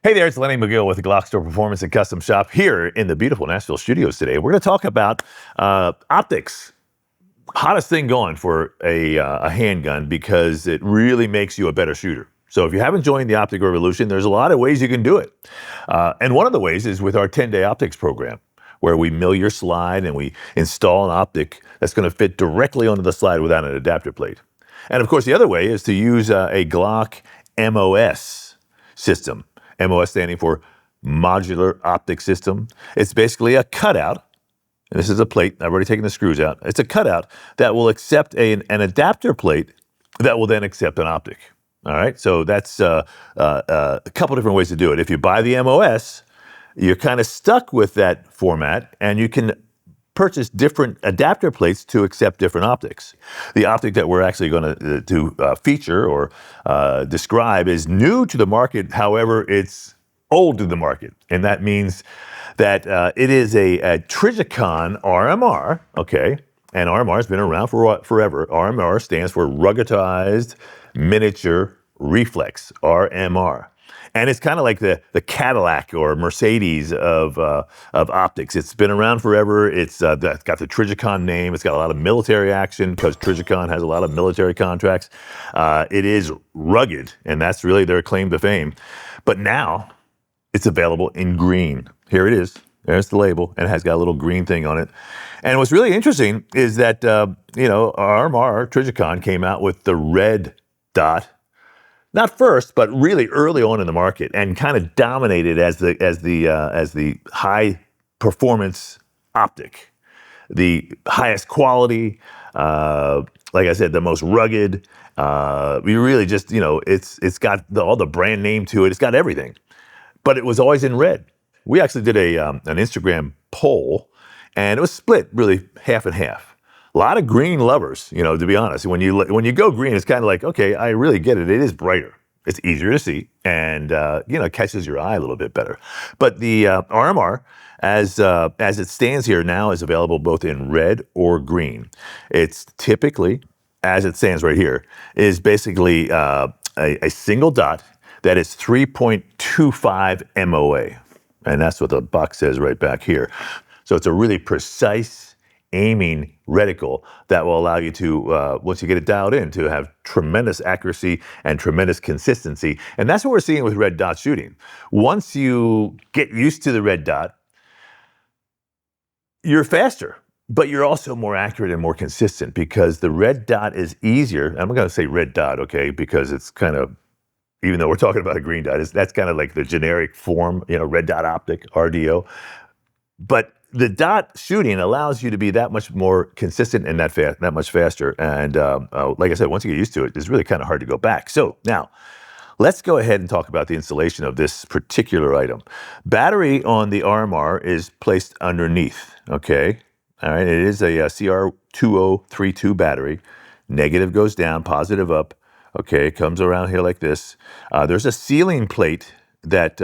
Hey there, it's Lenny McGill with the GlockStore Performance and Custom Shop here in the beautiful Nashville studios today. We're going to talk about optics. Hottest thing going for a handgun because it really makes you a better shooter. So if you haven't joined the Optic Revolution, there's a lot of ways you can do it. And one of the ways is with our 10-day optics program, where we mill your slide and we install an optic that's going to fit directly onto the slide without an adapter plate. And of course, the other way is to use a Glock MOS system. MOS standing for Modular Optic System. It's basically a cutout, and this is a plate. I've already taken the screws out. It's a cutout that will accept an adapter plate that will then accept an optic. All right, so that's a couple different ways to do it. If you buy the MOS, you're kind of stuck with that format, and you can purchase different adapter plates to accept different optics. The optic that we're actually going to feature or describe is new to the market. However, it's old to the market, and that means that it is a Trijicon RMR. Okay, and RMR has been around for forever. RMR stands for Ruggedized Miniature Reflex, RMR. And it's kind of like the Cadillac or Mercedes of optics. It's been around forever. It's got the Trijicon name. It's got a lot of military action because Trijicon has a lot of military contracts. It is rugged, and that's really their claim to fame. But now it's available in green. Here it is. There's the label, and it has got a little green thing on it. And what's really interesting is that RMR Trijicon came out with the red dot. Not first, but really early on in the market, and kind of dominated as the high performance optic, the highest quality. Like I said, the most rugged. We really just it's got all the brand name to it. It's got everything, but it was always in red. We actually did an Instagram poll, and it was split really half and half. A lot of green lovers, to be honest. When you go green, it's kind of like, okay, I really get it. It is brighter. It's easier to see, and it catches your eye a little bit better. But the RMR, as it stands here now, is available both in red or green. It's typically, as it stands right here, is basically a single dot that is 3.25 MOA, and that's what the box says right back here. So it's a really precise aiming reticle that will allow you to, once you get it dialed in, to have tremendous accuracy and tremendous consistency. And that's what we're seeing with red dot shooting. Once you get used to the red dot, you're faster, but you're also more accurate and more consistent because the red dot is easier. I'm going to say red dot, okay, because it's kind of, even though we're talking about a green dot, that's kind of like the generic form, red dot optic, RDO. But the dot shooting allows you to be that much more consistent and that much faster. And like I said, once you get used to it, it's really kind of hard to go back. So now, let's go ahead and talk about the installation of this particular item. Battery on the RMR is placed underneath, okay? All right, it is a CR2032 battery. Negative goes down, positive up. Okay, it comes around here like this. There's a sealing plate that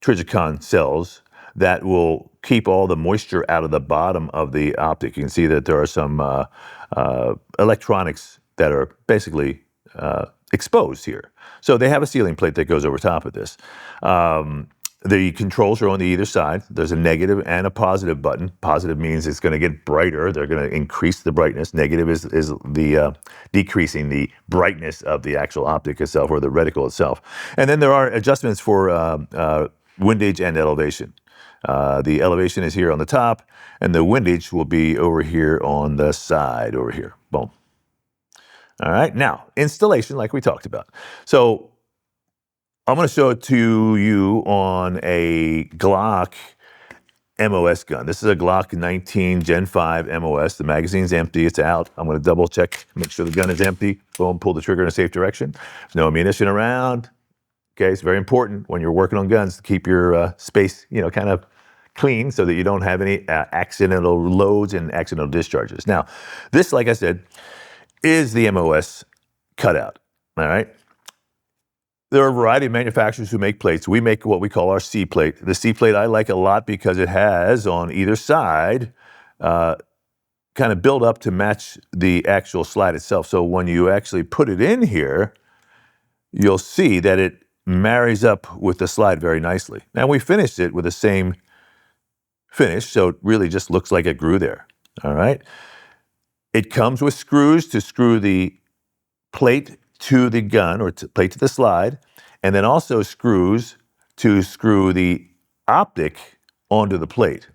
Trijicon sells that will keep all the moisture out of the bottom of the optic. You can see that there are some electronics that are basically exposed here. So they have a sealing plate that goes over top of this. The controls are on the either side. There's a negative and a positive button. Positive means it's going to get brighter. They're going to increase the brightness. Negative is the decreasing the brightness of the actual optic itself or the reticle itself. And then there are adjustments for windage and elevation. The elevation is here on the top, and the windage will be over here on the side, over here. Boom. All right, now, installation like we talked about. So I'm going to show it to you on a Glock MOS gun. This is a Glock 19 Gen 5 MOS. The magazine's empty. It's out. I'm going to double check, make sure the gun is empty. Boom, pull the trigger in a safe direction. There's no ammunition around. Okay, it's very important when you're working on guns to keep your space, kind of clean so that you don't have any accidental loads and accidental discharges. Now, this, like I said, is the MOS cutout, all right? There are a variety of manufacturers who make plates. We make what we call our C plate. The C plate I like a lot because it has on either side kind of built up to match the actual slide itself. So when you actually put it in here, you'll see that it marries up with the slide very nicely. Now we finished it with the same finish, so it really just looks like it grew there. All right. It comes with screws to screw the plate to the gun or plate to the slide, and then also screws to screw the optic onto the plate.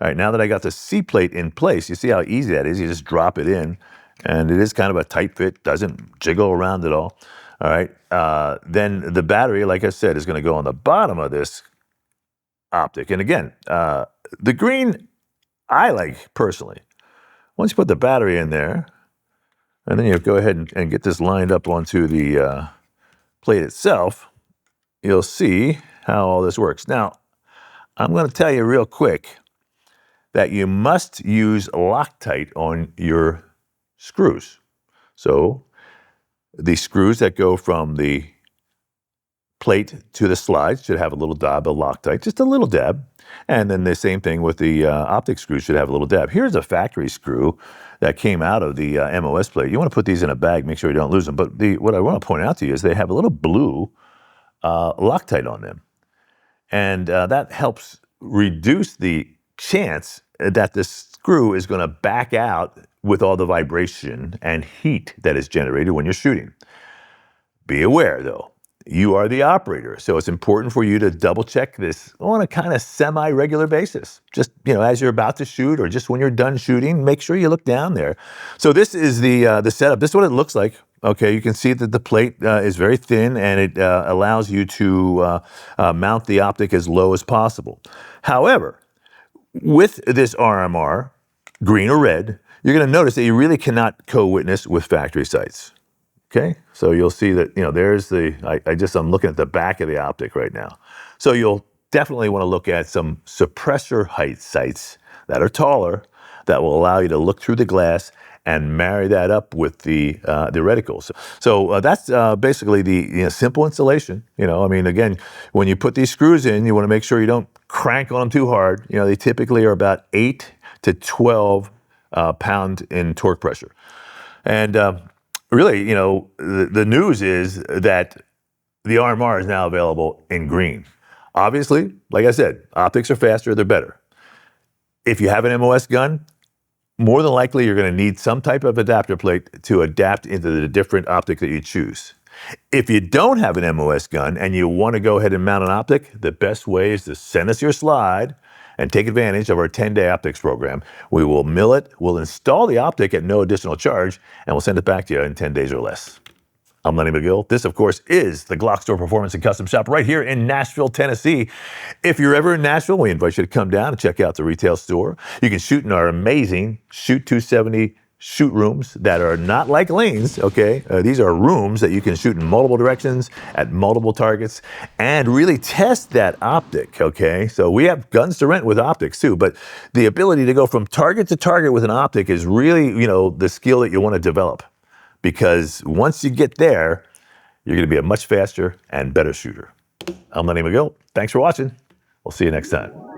All right, now that I got the C plate in place, you see how easy that is. You just drop it in, and it is kind of a tight fit, doesn't jiggle around at all. All right, then the battery, like I said, is going to go on the bottom of this optic. And again, the green I like personally. Once you put the battery in there, and then you go ahead and get this lined up onto the plate itself, you'll see how all this works. Now, I'm going to tell you real quick that you must use Loctite on your screws. So the screws that go from the plate to the slide should have a little dab of Loctite, just a little dab. And then the same thing with the optic screw should have a little dab. Here's a factory screw that came out of the MOS plate. You want to put these in a bag, make sure you don't lose them. But what I want to point out to you is they have a little blue Loctite on them. And that helps reduce the chance that the screw is going to back out with all the vibration and heat that is generated when you're shooting. Be aware, though, you are the operator, so it's important for you to double check this on a kind of semi-regular basis. Just, as you're about to shoot or just when you're done shooting, make sure you look down there. So this is the setup. This is what it looks like. Okay, you can see that the plate is very thin, and it allows you to mount the optic as low as possible. However, with this RMR, green or red, you're going to notice that you really cannot co-witness with factory sights. Okay, so you'll see that, there's I'm looking at the back of the optic right now. So you'll definitely want to look at some suppressor height sights that are taller that will allow you to look through the glass and marry that up with the reticles. So that's basically the simple installation. Again, when you put these screws in, you want to make sure you don't crank on them too hard. They typically are about 8 to 12 pound in torque pressure. And really, the news is that the RMR is now available in green. Obviously, like I said, optics are faster, they're better. If you have an MOS gun, more than likely you're going to need some type of adapter plate to adapt into the different optic that you choose. If you don't have an MOS gun and you want to go ahead and mount an optic, the best way is to send us your slide and take advantage of our 10-day optics program. We will mill it, we'll install the optic at no additional charge, and we'll send it back to you in 10 days or less. I'm Lenny McGill. This, of course, is the GlockStore Performance and Custom Shop right here in Nashville, Tennessee. If you're ever in Nashville, we invite you to come down and check out the retail store. You can shoot in our amazing Shoot 270 shoot rooms that are not like lanes, okay? These are rooms that you can shoot in multiple directions at multiple targets and really test that optic, okay? So we have guns to rent with optics too, but the ability to go from target to target with an optic is really, the skill that you want to develop. Because once you get there, you're going to be a much faster and better shooter. I'm Lenny McGill. Thanks for watching. We'll see you next time.